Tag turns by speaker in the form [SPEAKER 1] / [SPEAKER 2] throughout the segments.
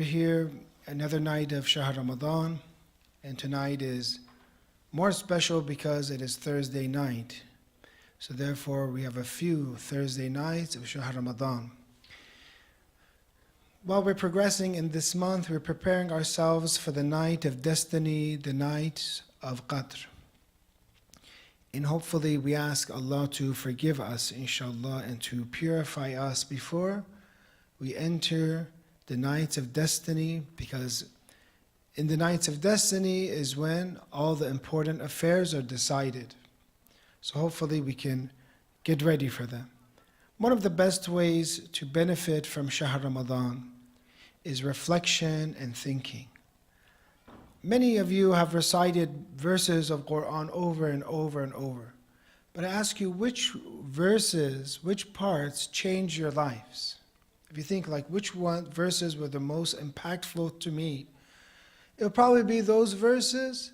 [SPEAKER 1] We're here another night of Shahr Ramadan, and tonight is more special because it is Thursday night. So therefore we have a few Thursday nights of Shahr Ramadan. While we're progressing in this month, we're preparing ourselves for the night of destiny, the night of Qadr. And hopefully we ask Allah to forgive us, inshallah, and to purify us before we enter the nights of destiny, because in the nights of destiny is when all the important affairs are decided. So hopefully we can get ready for them. One of the best ways to benefit from Shahr Ramadan is reflection and thinking. Many of you have recited verses of Quran over and over and over. But I ask you, which verses, which parts change your lives? If you think like which verses were the most impactful to me, it will probably be those verses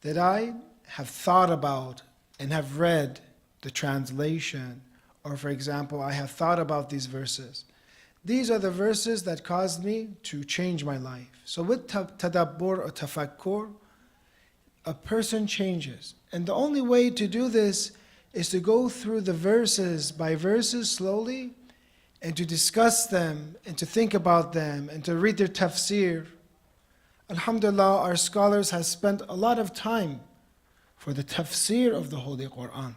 [SPEAKER 1] that I have thought about and have read the translation. Or for example, I have thought about these verses. These are the verses that caused me to change my life. So with tadabbur or tafakkur, a person changes. And the only way to do this is to go through the verses by verses slowly, and to discuss them, and to think about them, and to read their tafsir. Alhamdulillah, our scholars have spent a lot of time for the tafsir of the Holy Quran.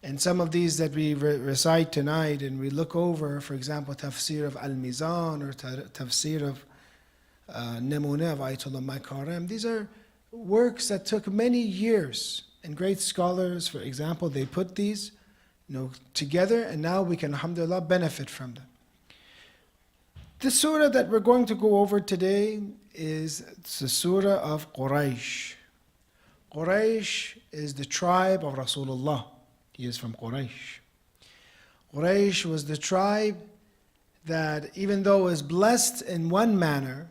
[SPEAKER 1] And some of these that we recite tonight and we look over, for example, tafsir of Al-Mizan or tafsir of Namuneh of Ayatollah Makarim, these are works that took many years. And great scholars, for example, they put these together, and now we can, alhamdulillah, benefit from them. The surah that we're going to go over today is the surah of Quraish. Quraish is the tribe of Rasulullah. He is from Quraish. Quraish was the tribe that, even though it was blessed in one manner,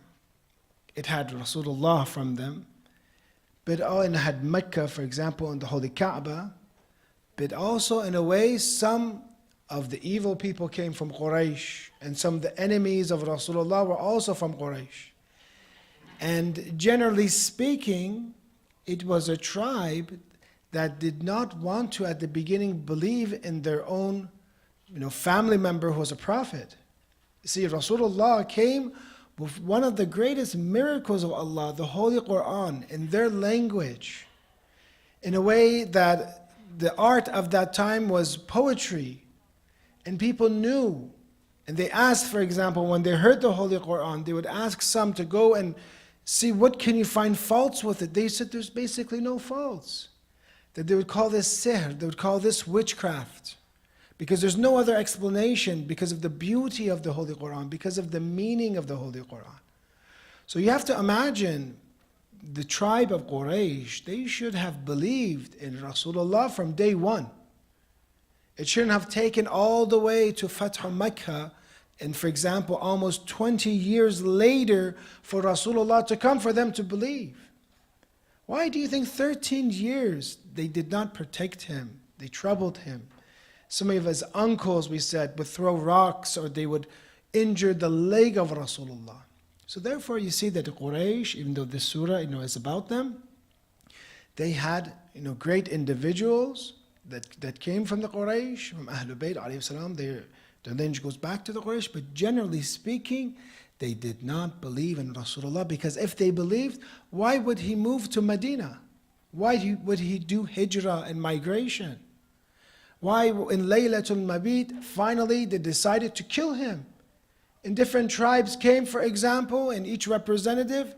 [SPEAKER 1] it had Rasulullah from them, but it had Mecca, for example, in the Holy Kaaba. But also, in a way, some of the evil people came from Quraish, and some of the enemies of Rasulullah were also from Quraish. And generally speaking, it was a tribe that did not want to, at the beginning, believe in their own family member who was a prophet. You see, Rasulullah came with one of the greatest miracles of Allah, the Holy Quran, in their language, in a way that the art of that time was poetry, and people knew. And they asked, for example, when they heard the Holy Quran, they would ask some to go and see what can you find faults with it. They said there's basically no faults. That they would call this sihr, they would call this witchcraft, because there's no other explanation, because of the beauty of the Holy Quran, because of the meaning of the Holy Quran. So you have to imagine the tribe of Quraysh, they should have believed in Rasulullah from day one. It shouldn't have taken all the way to Fath Mecca, and for example, almost 20 years later for Rasulullah to come for them to believe. Why do you think 13 years they did not protect him? They troubled him. Some of his uncles, we said, would throw rocks, or they would injure the leg of Rasulullah. So therefore you see that the Quraysh, even though this surah is about them, they had great individuals that came from the Quraysh, from Ahlul Bayt alayhi salam. Their lineage goes back to the Quraysh, but generally speaking, they did not believe in Rasulullah, because if they believed, why would he move to Medina? Why would he do hijrah and migration? Why in Laylatul Mabit, finally they decided to kill him? And different tribes came, for example, and each representative.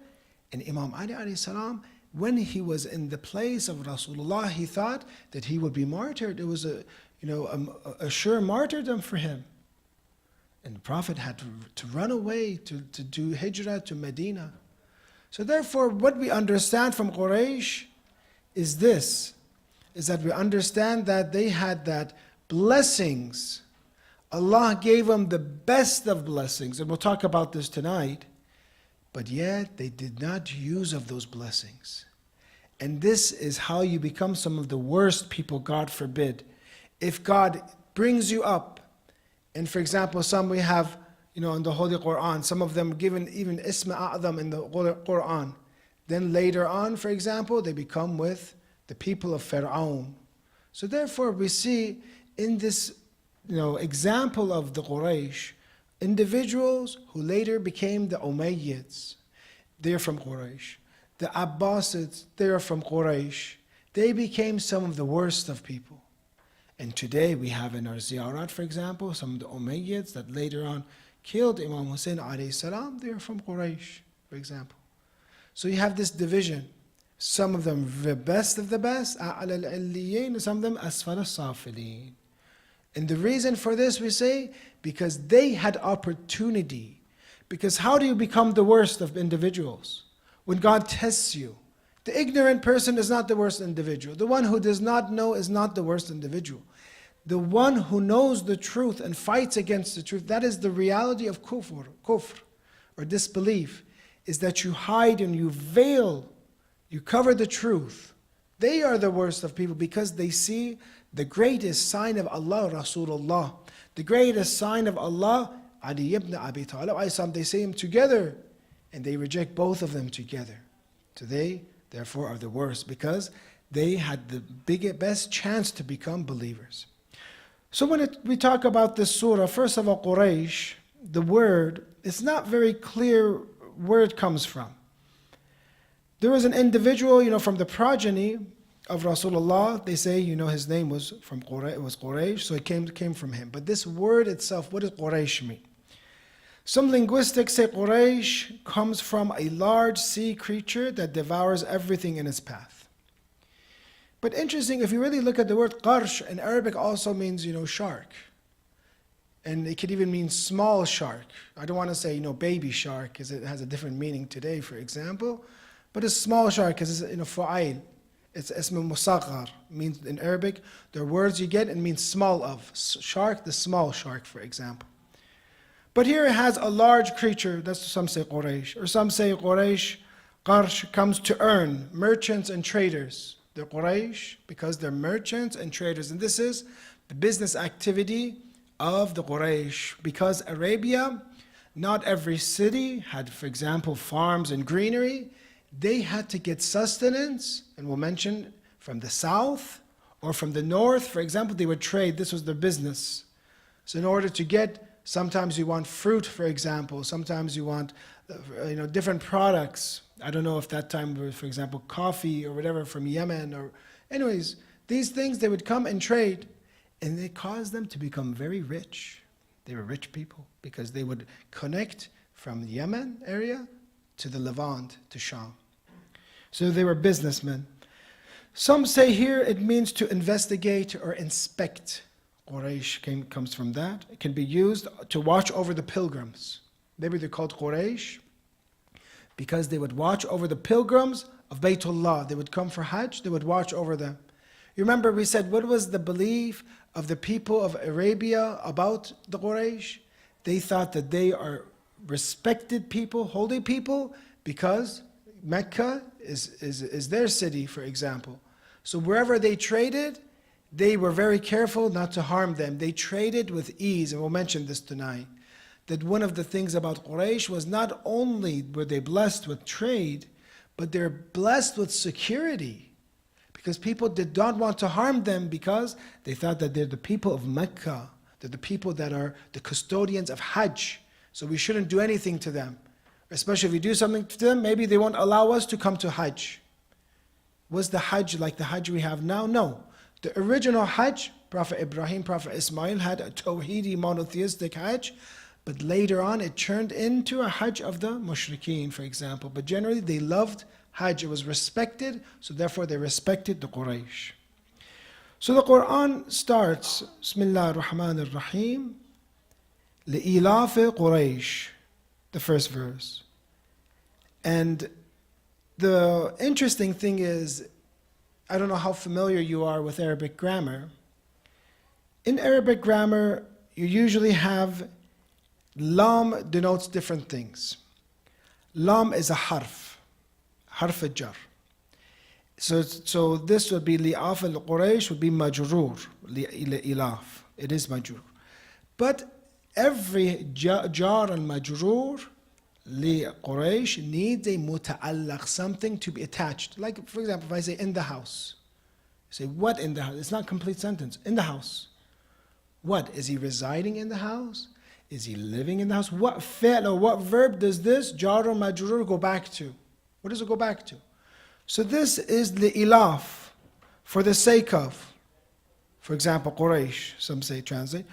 [SPEAKER 1] And Imam Ali alayhi salam, when he was in the place of Rasulullah, he thought that he would be martyred. It was a sure martyrdom for him. And the Prophet had to run away to do hijrah to Medina. So therefore, what we understand from Quraysh is this, is that we understand that they had that blessings. Allah gave them the best of blessings, and we'll talk about this tonight, but yet they did not use of those blessings. And this is how you become some of the worst people, God forbid. If God brings you up, and for example, some we have in the Holy Quran. Some of them given even Isma A'zam in the Quran. Then later on, for example, they become with the people of Fir'aun. So therefore we see in this example of the Quraysh, individuals who later became the Umayyads, they're from Quraysh. The Abbasids, they're from Quraysh. They became some of the worst of people. And today we have in our ziyarat, for example, some of the Umayyads that later on killed Imam Hussein alayhi salam, they're from Quraysh, for example. So you have this division. Some of them the best of the best, a'la al-'illiyin, some of them asfal as-safilin. And the reason for this, we say, because they had opportunity. Because how do you become the worst of individuals? When God tests you. The ignorant person is not the worst individual. The one who does not know is not the worst individual. The one who knows the truth and fights against the truth, that is the reality of kufr or disbelief, is that you hide and you veil, you cover the truth. They are the worst of people because they see the greatest sign of Allah, Rasulullah. The greatest sign of Allah, Ali ibn Abi Talib, they see him together and they reject both of them together. So they, therefore, are the worst because they had the best chance to become believers. So when we talk about this surah, first of all, Quraysh, the word, it's not very clear where it comes from. There was an individual, from the progeny of Rasulullah. They say, his name was from Quraysh, it was Quraysh, so it came from him. But this word itself, what does Quraysh mean? Some linguistics say Quraysh comes from a large sea creature that devours everything in its path. But interesting, if you really look at the word qarsh in Arabic also means, shark. And it could even mean small shark. I don't want to say, baby shark, because it has a different meaning today, for example. But a small shark, because it's, fa'il. It's ism musaghar, means in Arabic, there are words you get and means small of. Shark, the small shark, for example. But here it has a large creature, that's some say Quraysh. Or some say Quraysh, qarsh comes to earn, merchants and traders. They're Quraysh because they're merchants and traders. And this is the business activity of the Quraysh. Because Arabia, not every city had, for example, farms and greenery. They had to get sustenance, and we'll mention from the south or from the north. For example, they would trade. This was their business. So in order to get, sometimes you want fruit, for example. Sometimes you want, different products. I don't know if that time was, for example, coffee or whatever from Yemen. Or anyways, these things, they would come and trade. And it caused them to become very rich. They were rich people because they would connect from the Yemen area to the Levant, to Sham. So they were businessmen. Some say here it means to investigate or inspect. Quraysh comes from that. It can be used to watch over the pilgrims. Maybe they're called Quraysh because they would watch over the pilgrims of Baytullah. They would come for Hajj, they would watch over them. You remember we said, what was the belief of the people of Arabia about the Quraysh? They thought that they are respected people, holy people, because Mecca is their city, for example. So wherever they traded, they were very careful not to harm them. They traded with ease, and we'll mention this tonight. That one of the things about Quraysh was not only were they blessed with trade, but they're blessed with security. Because people did not want to harm them because they thought that they're the people of Mecca. They're the people that are the custodians of Hajj. So we shouldn't do anything to them. Especially if we do something to them, maybe they won't allow us to come to Hajj. Was the Hajj like the Hajj we have now? No. The original Hajj, Prophet Ibrahim, Prophet Ismail had a Tawheedi monotheistic Hajj. But later on it turned into a Hajj of the Mushrikeen, for example. But generally they loved Hajj. It was respected, so therefore they respected the Quraysh. So the Quran starts, Bismillah ar-Rahman ar-Rahim, لِإِلَافِ Quraysh, the first verse. And the interesting thing is, I don't know how familiar you are with Arabic grammar. In Arabic grammar, you usually have lam denotes different things. Lam is a harf al-jar. So this would be li'af al-Quraysh would be majroor, li'ilaf. It is majroor. But every jar al-majroor li Quraysh needs a muta'allaq, something to be attached. Like, for example, if I say in the house, you say, what in the house? It's not a complete sentence. In the house. What? Is he residing in the house? Is he living in the house? What fi'l or what verb does this jar or majrur go back to? What does it go back to? So this is the ilaf, for the sake of. For example, Quraysh, some say translate.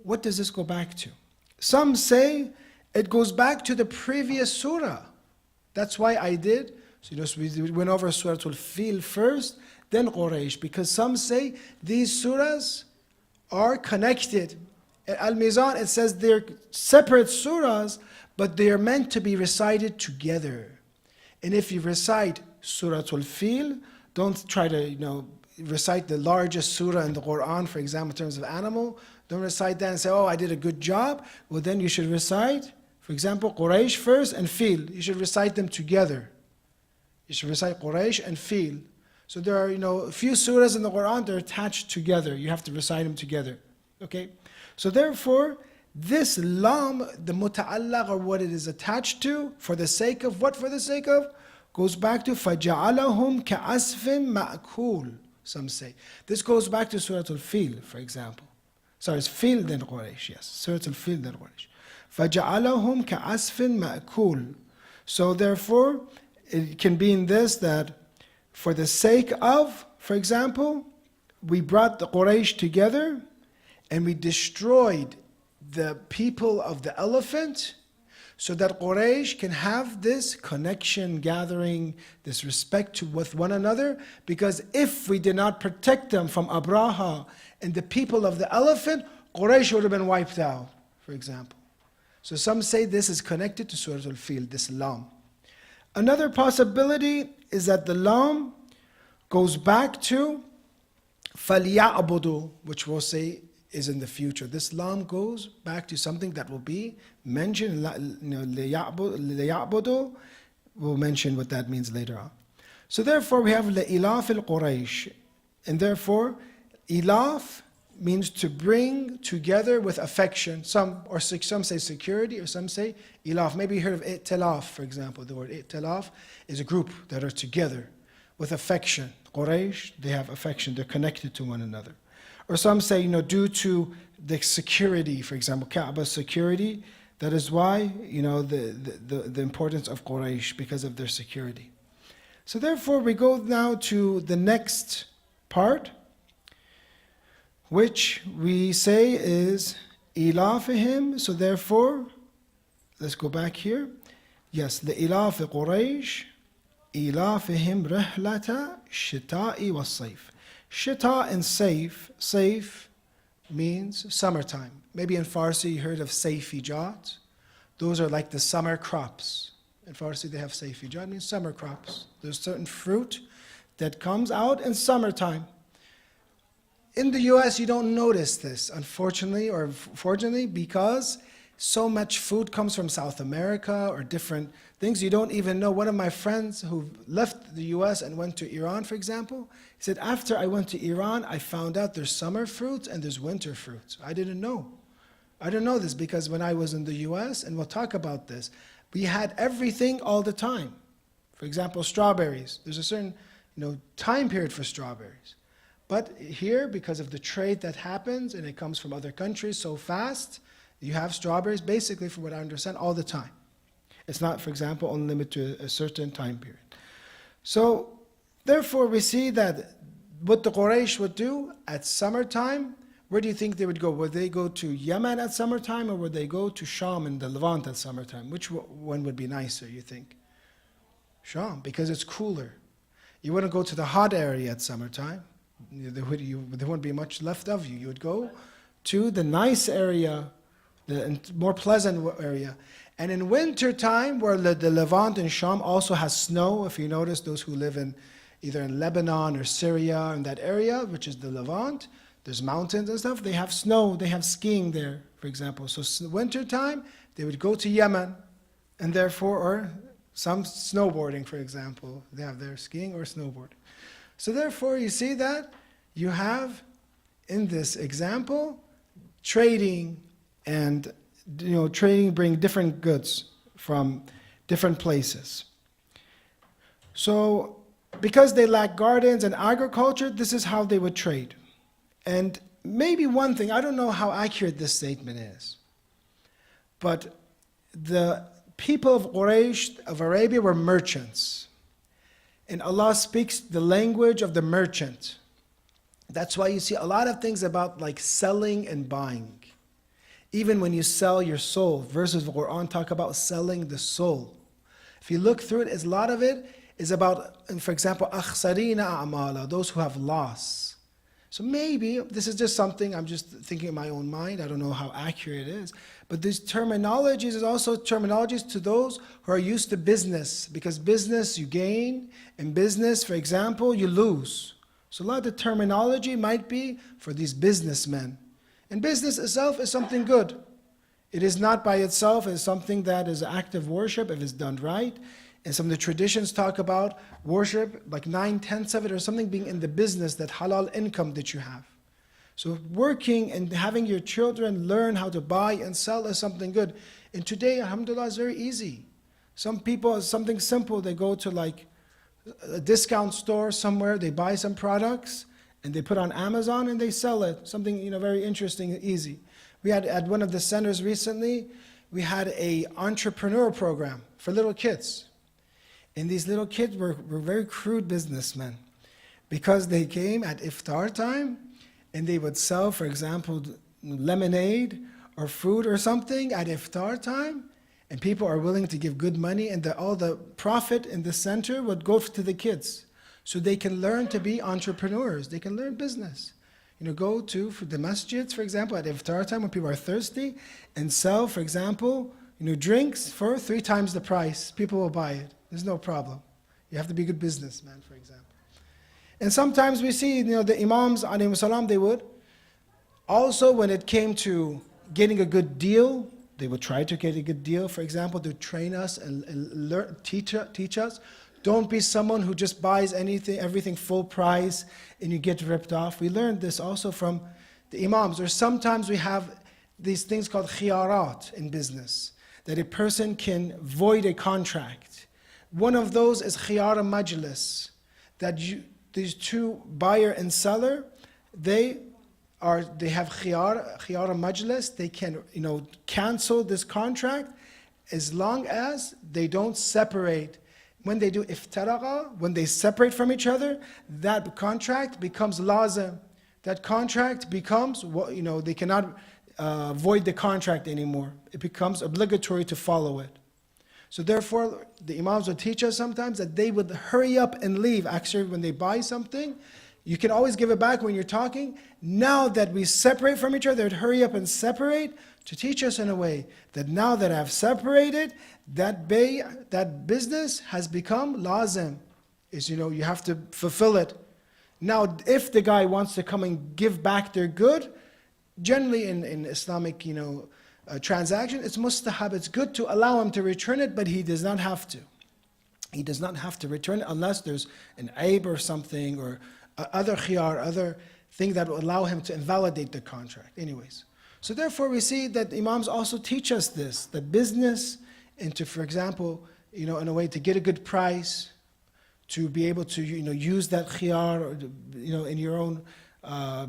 [SPEAKER 1] What does this go back to? Some say it goes back to the previous surah. That's why I did. So we went over Surah Al-Fil first, then Quraysh, because some say these surahs are connected. Al-Mizan, it says they're separate surahs, but they are meant to be recited together. And if you recite Surah Al-Fil, don't try to, recite the largest surah in the Quran, for example, in terms of animal. Don't recite that and say, oh, I did a good job. Well, then you should recite, for example, Quraysh first and Fil. You should recite them together. You should recite Quraysh and Fil. So there are, a few surahs in the Quran, they're attached together. You have to recite them together. Okay? So therefore, this lam, the muta'allaq, or what it is attached to, for the sake of, what for the sake of? Goes back to فَجَعَلَهُمْ كَعَسْفٍ مَأْكُولٍ. Some say. This goes back to Surah Al-Fil, for example. Sorry, it's Fil then Quraysh, yes. Surah Al-Fil then Quraysh. فَجَعَلَهُمْ كَعَسْفٍ مَأْكُولٍ. So therefore, it can be in this that for the sake of, for example, we brought the Quraysh together and we destroyed the people of the elephant so that Quraysh can have this connection, gathering, this respect with one another. Because if we did not protect them from Abraha and the people of the elephant, Quraysh would have been wiped out, for example. So some say this is connected to Surah Al-Fil, this lam. Another possibility is that the lam goes back to فَلْيَعْبُدُوا, which we'll say is in the future. This lam goes back to something that will be mentioned. لِيَعْبُدُوا, we'll mention what that means later on. So therefore we have لِإِلَافِ الْقُرَيْشِ. And therefore, ilaf means to bring together with affection. Some say security, or some say ilaf. Maybe you heard of i'tilaf, for example. The word i'tilaf is a group that are together with affection. Quraysh, they have affection, they're connected to one another. Or some say, due to the security, for example, Ka'ba's security, that is why, the importance of Quraysh, because of their security. So therefore, we go now to the next part, which we say is ilafihim. So therefore, let's go back here. Yes, the ilaf Quraysh, ilafihim rihlata shita'i was sayf. Shita and Saif means summertime. Maybe in Farsi you heard of Saifijat. Those are like the summer crops. In Farsi they have Saifijat, means summer crops. There's certain fruit that comes out in summertime. In the US you don't notice this, unfortunately or fortunately, because so much food comes from South America or different things you don't even know. One of my friends who left the US and went to Iran, for example, he said, after I went to Iran, I found out there's summer fruits and there's winter fruits. I didn't know. I didn't know this because when I was in the US, and we'll talk about this, we had everything all the time. For example, strawberries. There's a certain time period for strawberries. But here, because of the trade that happens, and it comes from other countries so fast, you have strawberries, basically, from what I understand, all the time. It's not, for example, only limited to a certain time period. So, therefore, we see that what the Quraysh would do at summertime, where do you think they would go? Would they go to Yemen at summertime, or would they go to Sham in the Levant at summertime? Which one would be nicer, you think? Sham, because it's cooler. You wouldn't go to the hot area at summertime. There wouldn't be much left of you. You would go to the nice area, the more pleasant area. And in winter time, where the Levant and Sham also has snow, if you notice, those who live in either in Lebanon or Syria, in that area, which is the Levant, there's mountains and stuff, they have snow, they have skiing there, for example. So winter time, they would go to Yemen, and therefore, or some snowboarding, for example. They have their skiing or snowboarding. So therefore, you see that you have, in this example, trading and trading, bring different goods from different places. So because they lack gardens and agriculture, this is how they would trade. And maybe one thing, I don't know how accurate this statement is, but the people of Quraish, of Arabia, were merchants. And Allah speaks the language of the merchant. That's why you see a lot of things about like selling and buying. Even when you sell your soul, verses of the Quran talk about selling the soul. If you look through it, a lot of it is about, for example, أَخْسَرِينَ أَعْمَالًا, those who have loss. So maybe, this is just something I'm just thinking in my own mind, I don't know how accurate it is, but these terminologies is also terminologies to those who are used to business, because business you gain, and business, for example, you lose. So a lot of the terminology might be for these businessmen. And business itself is something good. It is not by itself, it's something that is active worship if it's done right. And some of the traditions talk about worship, like 9/10 of it or something being in the business, that halal income that you have. So working and having your children learn how to buy and sell is something good. And today, alhamdulillah, is very easy. Some people, something simple, they go to like a discount store somewhere, they buy some products, and they put on Amazon and they sell it. Something very interesting and easy. We had at one of the centers recently, we had a entrepreneur program for little kids. And these little kids were very crude businessmen, because they came at iftar time and they would sell, for example, lemonade or fruit or something at iftar time, and people are willing to give good money, and all the profit in the center would go to the kids. So they can learn to be entrepreneurs. They can learn business. Go to for the masjids, for example, at iftar time when people are thirsty, and sell, for example, drinks for 3 times the price. People will buy it. There's no problem. You have to be a good businessman, for example. And sometimes we see, the imams, alayhi salam, they would. Also, when it came to getting a good deal, they would try to get a good deal, for example, to train us and teach us. Don't be someone who just buys everything full price, and you get ripped off. We learned this also from the imams. Or sometimes we have these things called khiyarat in business, that a person can void a contract. One of those is khiyar majlis, that these two, buyer and seller, they have khiyar majlis. They can cancel this contract as long as they don't separate. When they do iftaraqa, when they separate from each other, that contract becomes lazim. That contract becomes, they cannot void the contract anymore. It becomes obligatory to follow it. So therefore, the imams would teach us sometimes that they would hurry up and leave. Actually, when they buy something, you can always give it back when you're talking. Now that we separate from each other, they'd hurry up and separate to teach us in a way that now that I've separated, that business has become lazim. You have to fulfill it. Now, if the guy wants to come and give back their good, generally in Islamic, transaction, it's mustahab, it's good to allow him to return it, but he does not have to. He does not have to return it unless there's an aib or something, or other khiyar, other thing that will allow him to invalidate the contract. Anyways, so therefore we see that imams also teach us this, that business, and to, for example, in a way to get a good price, to be able to, use that khiyar, or, in your own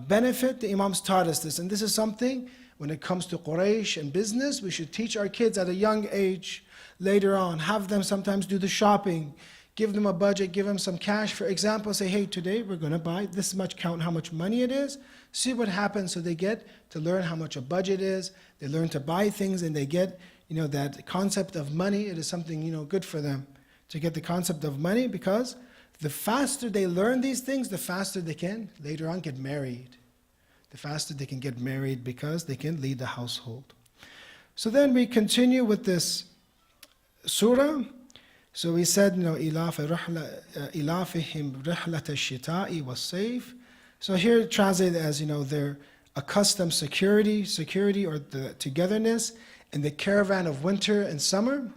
[SPEAKER 1] benefit. The imams taught us this, and this is something, when it comes to Quraish and business, we should teach our kids at a young age. Later on, have them sometimes do the shopping, give them a budget, give them some cash. For example, say, hey, today we're going to buy this much, count how much money it is, see what happens. So they get to learn how much a budget is, they learn to buy things, and they get, that concept of money. It is something, good for them to get the concept of money, because the faster they learn these things, the faster they can later on get married. The faster they can get married, because they can lead the household. So then we continue with this surah. So we said, إِلَافِهِمْ رِحْلَةَ الشِّتَاءِ وَالصَّيْفِ. So here translated as, their accustomed security or the togetherness in the caravan of winter and summer.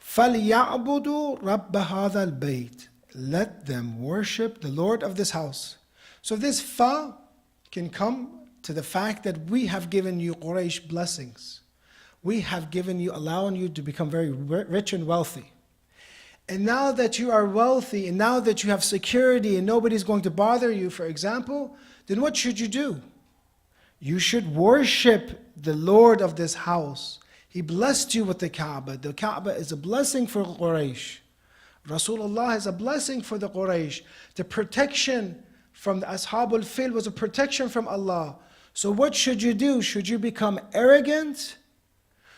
[SPEAKER 1] فَلْيَعْبُدُوا رَبَّ هَذَا الْبَيْتِ. Let them worship the Lord of this house. So this fa can come to the fact that we have given you Quraysh blessings. we have given you, allowing you to become very rich and wealthy. And now that you are wealthy, and now that you have security and nobody's going to bother you, for example, then what should you do? You should worship the Lord of this house. He blessed you with the Kaaba. The Kaaba is a blessing for Quraish. Rasulullah is a blessing for the Quraysh. The protection from the Ashabul Fil was a protection from Allah. So what should you do? Should you become arrogant?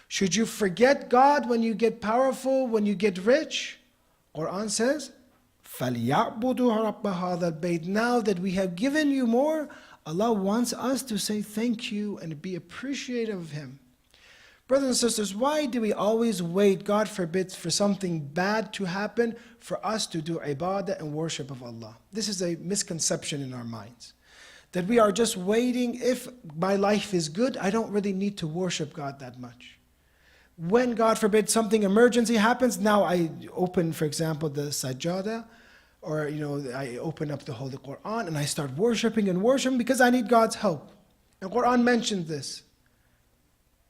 [SPEAKER 1] Should you forget God when you get powerful, when you get rich? Quran says, فَلْيَعْبُدُوا رَبَّ هَذَا الْبَيْتِ. Now that we have given you more, Allah wants us to say thank you and be appreciative of Him. Brothers and sisters, why do we always wait, God forbid, for something bad to happen for us to do ibadah and worship of Allah? This is a misconception in our minds. That we are just waiting, if my life is good, I don't really need to worship God that much. When, God forbid, something emergency happens, now I open, for example, the sajjada, or I open up the Holy Quran and I start worshiping and worshiping because I need God's help. And Quran mentioned this.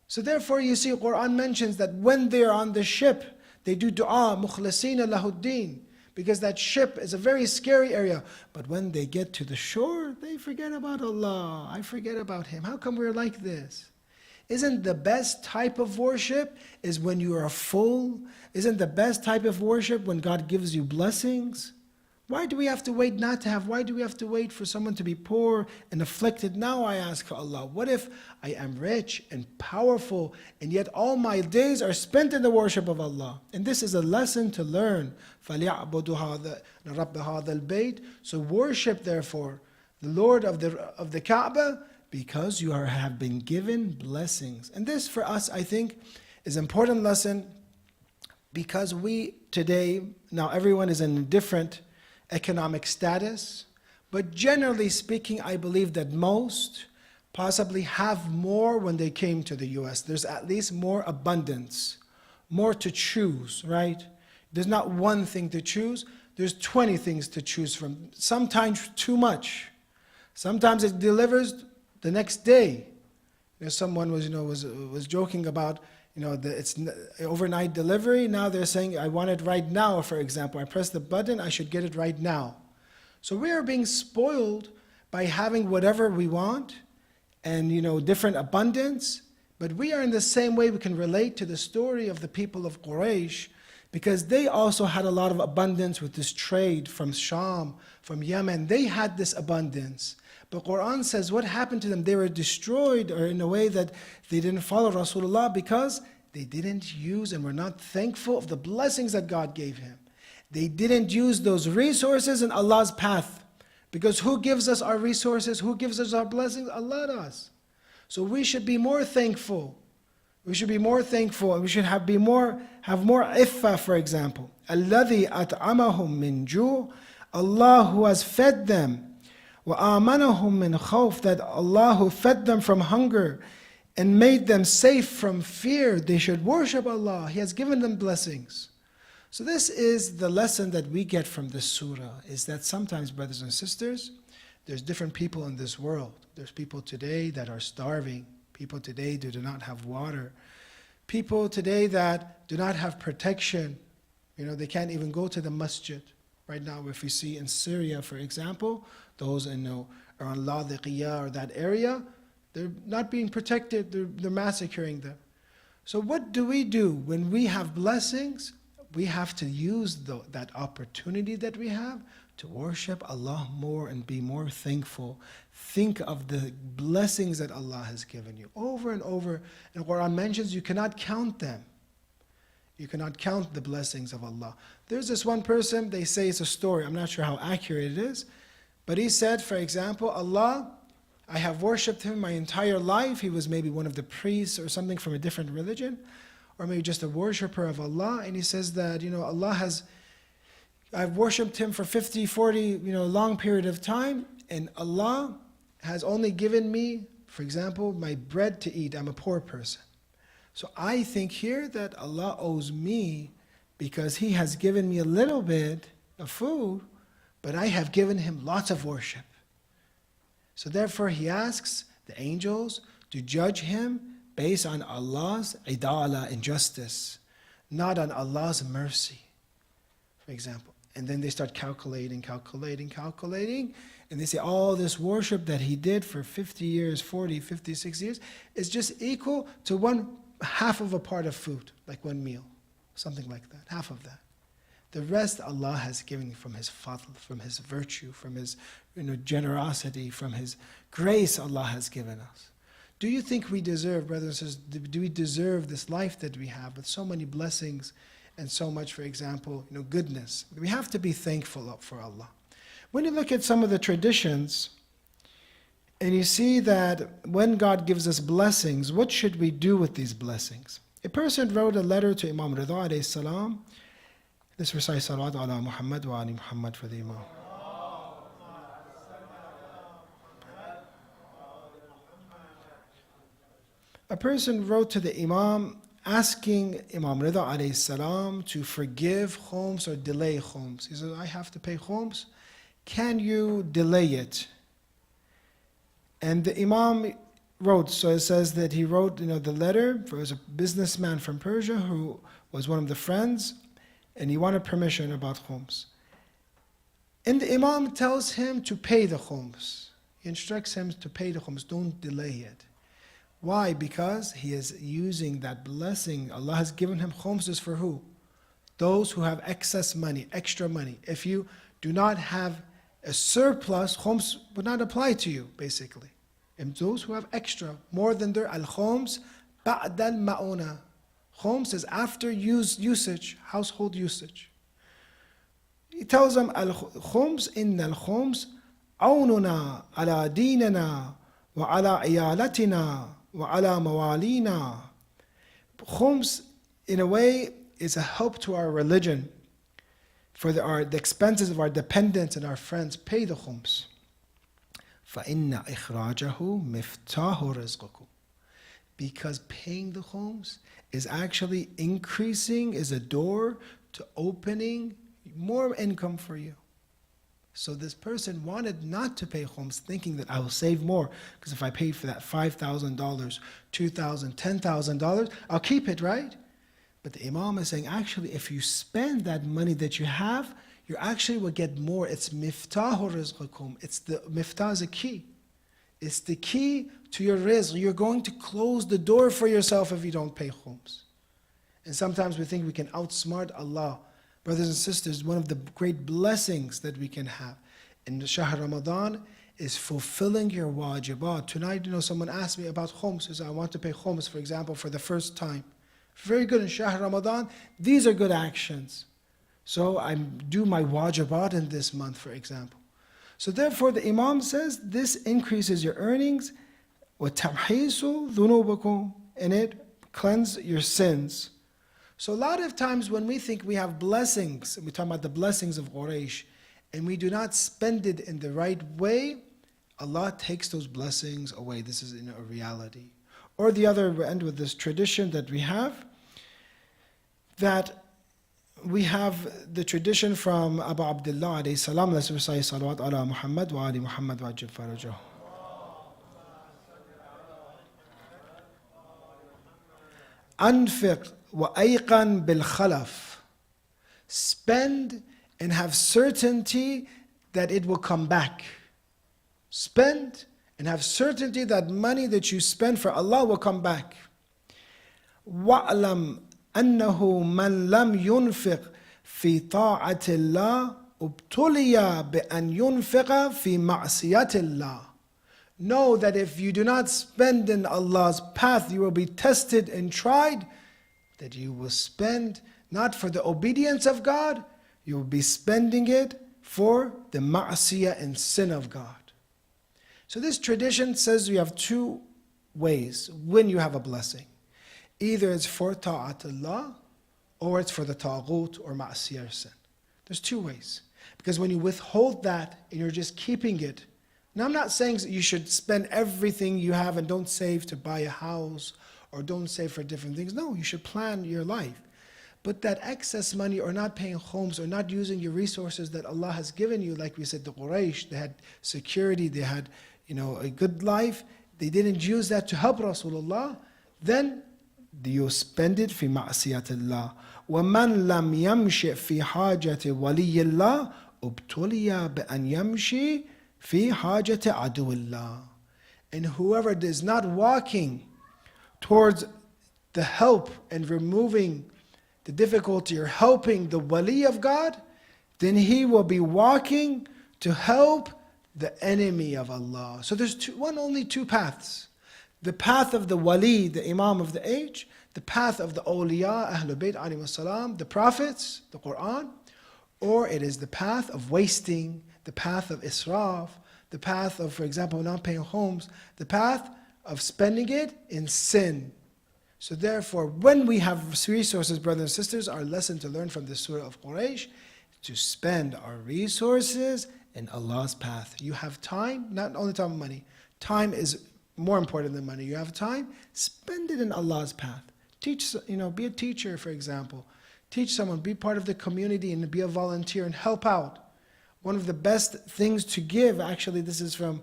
[SPEAKER 1] So therefore you see Quran mentions that when they're on the ship, they do dua, mukhlasina lahuddin, because that ship is a very scary area. But when they get to the shore, they forget about Allah. I forget about Him. How come we're like this? Isn't the best type of worship is when you are full? Isn't the best type of worship when God gives you blessings? Why do we have to wait not to have? Why do we have to wait for someone to be poor and afflicted? Now I ask Allah, what if I am rich and powerful and yet all my days are spent in the worship of Allah? And this is a lesson to learn. فَلْيَعْبُدُوا رَبَّ هَذَا الْبَيْتِ. So worship therefore the Lord of the Kaaba, because you have been given blessings. And this for us, I think, is an important lesson, because we today, now everyone is in a different economic status, but generally speaking, I believe that most possibly have more when they came to the US. There's at least more abundance, more to choose, right? There's not one thing to choose, there's 20 things to choose from. Sometimes too much. Sometimes it delivers the next day. Someone was joking about it's overnight delivery. Now they're saying, I want it right now, for example. I press the button, I should get it right now. So we are being spoiled by having whatever we want and, different abundance. But we are in the same way, we can relate to the story of the people of Quraish, because they also had a lot of abundance with this trade from Sham, from Yemen. They had this abundance. But Quran says what happened to them? They were destroyed, or in a way that they didn't follow Rasulullah because they didn't use and were not thankful of the blessings that God gave him. They didn't use those resources in Allah's path. Because who gives us our resources? Who gives us our blessings? Allah does. So we should be more thankful. We should be more thankful, and we should have more iffah, for example. الَّذِي أَطْعَمَهُم مِّن جُوعٍ. Allah who has fed them. وَآمَنَهُم مِّنْ خَوْفٍ. That Allah who fed them from hunger and made them safe from fear. They should worship Allah. He has given them blessings. So this is the lesson that we get from this surah, is that sometimes, brothers and sisters, there's different people in this world. There's people today that are starving. People today that do not have water. People today that do not have protection. They can't even go to the masjid. Right now, if we see in Syria, for example, those are on Ladiqiyah or that area, they're not being protected, they're massacring them. So what do we do when we have blessings? We have to use that opportunity that we have to worship Allah more and be more thankful. Think of the blessings that Allah has given you over and over. And Quran mentions you cannot count them. You cannot count the blessings of Allah. There's this one person, they say it's a story, I'm not sure how accurate it is, but he said, for example, Allah, I have worshipped Him my entire life. He was maybe one of the priests or something from a different religion, or maybe just a worshipper of Allah. And he says that, I've worshipped Him for 50, 40, long period of time, and Allah has only given me, for example, my bread to eat. I'm a poor person. So I think here that Allah owes me because He has given me a little bit of food, but I have given Him lots of worship. So therefore He asks the angels to judge him based on Allah's idala and justice, not on Allah's mercy, for example. And then they start calculating, and they say all this worship that he did for 50 years, 40, 50, 60 years is just equal to one half of a part of food, like one meal, something like that, half of that. The rest Allah has given from His fadl, from His virtue, from His generosity, from His grace Allah has given us. Do you think we deserve, brothers and sisters, do we deserve this life that we have with so many blessings and so much, for example, goodness? We have to be thankful for Allah. When you look at some of the traditions, and you see that when God gives us blessings, what should we do with these blessings? A person wrote a letter to Imam Rida alayhi salam. Let's recite salawat ala Muhammad wa ali Muhammad for the Imam. A person wrote to the Imam asking Imam Rida alayhi salam to forgive khums or delay khums. He said, I have to pay khums. Can you delay it? And the Imam wrote, so it says that he wrote the letter. It was a businessman from Persia who was one of the friends, and he wanted permission about khums. And the Imam tells him to pay the khums. He instructs him to pay the khums, don't delay it. Why? Because he is using that blessing. Allah has given him khums is for who? Those who have excess money, extra money. If you do not have a surplus, khums would not apply to you, basically. And those who have extra, more than their al-khums, ba'd al-ma'una. Khums is after usage, household usage. He tells them, al-khums, inna al-khums, awnuna ala dinana wa ala iyalatina wa ala mawalina. Khums, in a way, is a help to our religion. For the expenses of our dependents and our friends, pay the khums. فَإِنَّ إِخْرَاجَهُ مِفْتَاحُ رِزْقُكُمْ. Because paying the khums is actually increasing, is a door to opening more income for you. So this person wanted not to pay khums, thinking that I will save more, because if I paid for that $5,000, $2,000, $10,000, I'll keep it, right? But the Imam is saying, actually, if you spend that money that you have, you actually will get more. It's miftahu rizqakum. It's the miftah is a key. It's the key to your rizq. You're going to close the door for yourself if you don't pay khums. And sometimes we think we can outsmart Allah. Brothers and sisters, one of the great blessings that we can have in the Shahr Ramadan is fulfilling your wajibat. Tonight, someone asked me about khums. He said, I want to pay khums, for example, for the first time. Very good in Shahr Ramadan. These are good actions. So I do my wajibat in this month, for example. So therefore, the Imam says this increases your earnings, وَتَمْحِيسُ ذُنُوبَكُمْ, and it cleanses your sins. So a lot of times when we think we have blessings, and we talk about the blessings of Quraish, and we do not spend it in the right way, Allah takes those blessings away. This is a reality. Or the other, we end with this tradition that we have, that we have the tradition from Abu Abdullah alayhi salam. Let's recite salawat ala Muhammad wa ali Muhammad wa ajib farajahu. Anfiq wa ayqan bil khalaf. Spend and have certainty that it will come back. Spend and have certainty that money that you spend for Allah will come back. وَأْلَمْ أَنَّهُ مَنْ لَمْ يُنْفِقْ فِي طَاعَةِ اللَّهِ ابْتُلِيَ بِأَنْ يُنْفِقَ فِي مَعْصِيَةِ اللَّهِ. Know that if you do not spend in Allah's path, you will be tested and tried, that you will spend not for the obedience of God, you will be spending it for the ma'asiyah and sin of God. So this tradition says you have two ways when you have a blessing. Either it's for ta'atullah, or it's for the taghut or ma'asiyah or sin. There's two ways. Because when you withhold that and you're just keeping it, now I'm not saying that you should spend everything you have and don't save to buy a house or don't save for different things. No, you should plan your life. But that excess money or not paying khums or not using your resources that Allah has given you, like we said, the Quraish, they had security, they had a good life. They didn't use that to help Rasulullah. then you spend it في معصية الله. ومن لم يمشي في حاجة ولي الله ابتلي بأن يمشي في حاجة عدو الله. And whoever is not walking towards the help and removing the difficulty or helping the wali of God, then he will be walking to help the enemy of Allah. So there's only two paths. The path of the wali, the imam of the age, the path of the awliya, Ahlul Bayt alayhi salam, the prophets, the Quran, or it is the path of wasting, the path of israf, the path of, for example, not paying homes, the path of spending it in sin. So therefore, when we have resources, brothers and sisters, our lesson to learn from the Surah of Quraish, to spend our resources in Allah's path. You have time, not only time and money. Time is more important than money. You have time, spend it in Allah's path. Teach, be a teacher, for example. Teach someone, be part of the community and be a volunteer and help out. One of the best things to give, actually, this is from,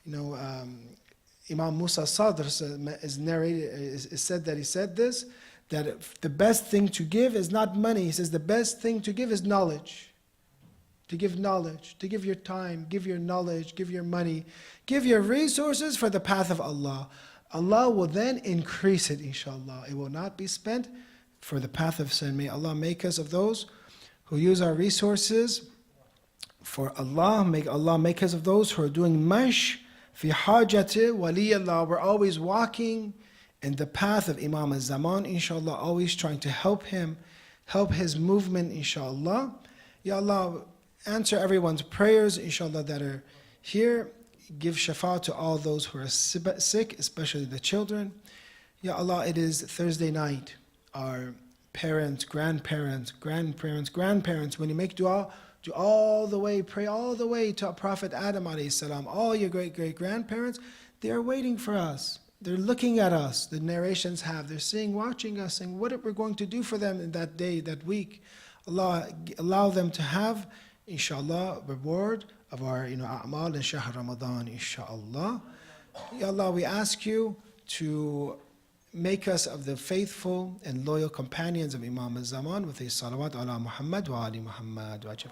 [SPEAKER 1] Imam Musa Sadr is narrated, is said that he said this, that the best thing to give is not money. He says the best thing to give is knowledge. To give knowledge, to give your time, give your knowledge, give your money, give your resources for the path of Allah. Allah will then increase it, inshallah. It will not be spent for the path of sin. May Allah make us of those who use our resources for Allah. May Allah make us of those who are doing mash fi hajati wali Allah. We're always walking in the path of Imam al-Zaman, inshallah, always trying to help him, help his movement, inshallah. Ya Allah, answer everyone's prayers, inshallah, that are here. Give shafa to all those who are sick, especially the children. Ya Allah, it is Thursday night. Our parents, grandparents, when you make dua, do all the way, pray all the way to Prophet Adam alayhi salam. All your great-great-grandparents, they are waiting for us. They're looking at us. The narrations have. They're seeing, watching us, saying what we're going to do for them in that day, that week. Allah, allow them to have, inshallah, reward of our, a'mal in Shahr Ramadan, inshallah. Ya Allah, we ask you to make us of the faithful and loyal companions of Imam al-Zaman with his salawat ala Muhammad wa ali Muhammad wa ajab.